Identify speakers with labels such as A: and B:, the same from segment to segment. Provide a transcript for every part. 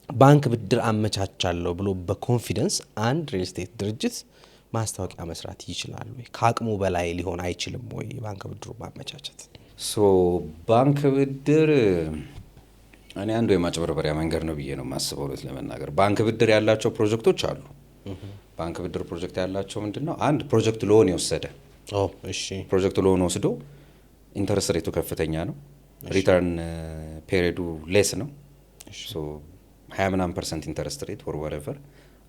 A: ባንክ ብድር አመቻቻለሁ ብሎ በኮንፊደንስ አንድ ሪል ስቴት ድርጅት ማስታወቂያ መስራት ይችላል ወይ? ከአቅሙ በላይ ሊሆን አይችልም ወይ ባንክ ብድሩ ማመቻቸት?
B: ባንክ ብድር እኔ አንዱ የማጭበርበሪያ መንገድ ነው ብዬ ነው የማስበው። ለመናገር ባንክ ብድር ያላቸው ፕሮጀክቶች አሉ። ባንክ ብድር ፕሮጀክት ያላቸው ምንድነው? አንድ ፕሮጀክት ሎን የወሰደ ፕሮጀክት ሎን ወስዶ ኢንተረስት ሬቱ ከፍተኛ ነው፣ ሪተርን ፔሪዱ ሌስ ነው። 20% ኢንተረስት ሬት ወር ወረቨር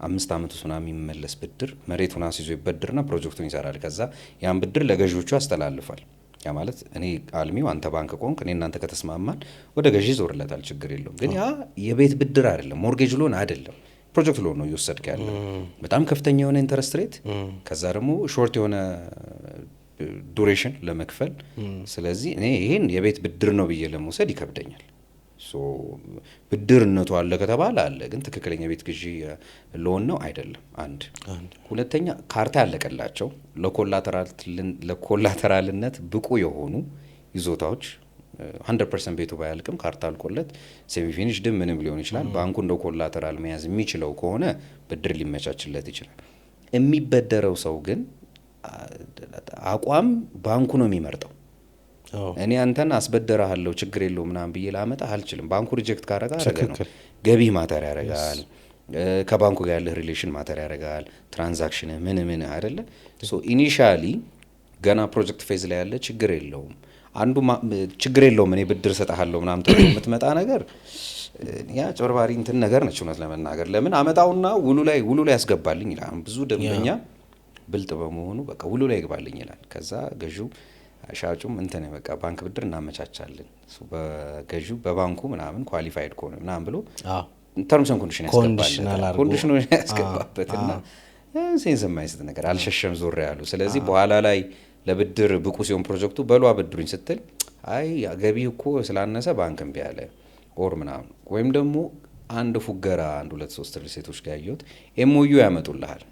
B: 5 ዓመት ውስጥ ምናምን የሚመለስ ብድር መሬቱን አስይዞ ይበድርና ፕሮጀክቱን ይሰራል። ከዛ ያን ብድር ለገዢዎቹ ያስተላልፋል። ያ ማለት እኔ አልሚው አንተ ባንክ ቆንክ እኔ እናንተ ከተስማማን ወደ ገዢ ይዞርለታል፣ ችግር የለውም። ግን ያ የቤት ብድር አይደለም፣ ሞርጌጅ ሎን አይደለም፣ ፕሮጀክት ሎን ነው እየወሰድክ ያለ። በጣም ከፍተኛ የሆነ ኢንተረስት ሬት፣ ከዛ ደግሞ ሾርት የሆነ ዱሬሽን ለመክፈል። ስለዚህ እኔ ይሄን የቤት ብድር ነው ብዬ ለመውሰድ ይከብደኛል። ብድርነቱ አለ ከተባለ አለ፣ ግን ትክክለኛ ቤት ግዢ ሎን ነው አይደለም። አንድ ሁለተኛ ካርታ ያለቀላቸው ለኮላተራልነት ብቁ የሆኑ ይዞታዎች 100% ቤቱ ባያልቅም ካርታ አልቆለት ሴሚ ፊኒሽድ ምንም ሊሆን ይችላል። ባንኩ እንደው ኮላተራል መያዝ የሚችለው ከሆነ ብድር ሊመቻችለት ይችላል። የሚበደረው ሰው ግን አቋም ባንኩ ነው የሚመርጠው። እኔ አንተን አስበደራለሁ ችግር የለው ምናምን ብዬ ላመጣ አልችልም። ባንኩ ሪጀክት ካረጋ አረገ ነው። ገቢ ማተር ያረጋል፣ ከባንኩ ጋር ያለህ ሪሌሽን ማተር ያረጋል፣ ትራንዛክሽን ምን አይደለ። ኢኒሻሊ ገና ፕሮጀክት ፌዝ ላይ ያለ ችግር የለውም። አንዱ ችግር የለውም እኔ ብድር ሰጣለሁ ምናምን ተብሎ የምትመጣ ነገር ያ ጨርባሪ እንትን ነገር ነች። እውነት ለመናገር ለምን አመጣውና ውሉ ላይ ያስገባልኝ ይላል። ብዙ ደንበኛ ብልጥ በመሆኑ በቃ ውሉ ላይ ይገባልኝ ይላል። ከዛ ገዢው ሻጩም እንትን በቃ ባንክ ብድር እናመቻቻለን በገዢው በባንኩ ምናምን ኳሊፋይድ ከሆነ ምናምን ብሎ ተርምስ ኤንድ ኮንዲሽን ያስገባበትና ሴንስ የማይሰጥ ነገር አልሸሸም ዞር ያሉ። ስለዚህ በኋላ ላይ ለብድር ብቁ ሲሆን ፕሮጀክቱ በሏ ብድሩኝ ስትል አይ ገቢ እኮ ስላነሰ ባንክ እምቢ አለ ኦር ምናምን። ወይም ደግሞ አንድ ፉገራ 1 2 3 ሪል ስቴቶች ጋር ያየሁት ኤምኦዩ ያመጡልሃል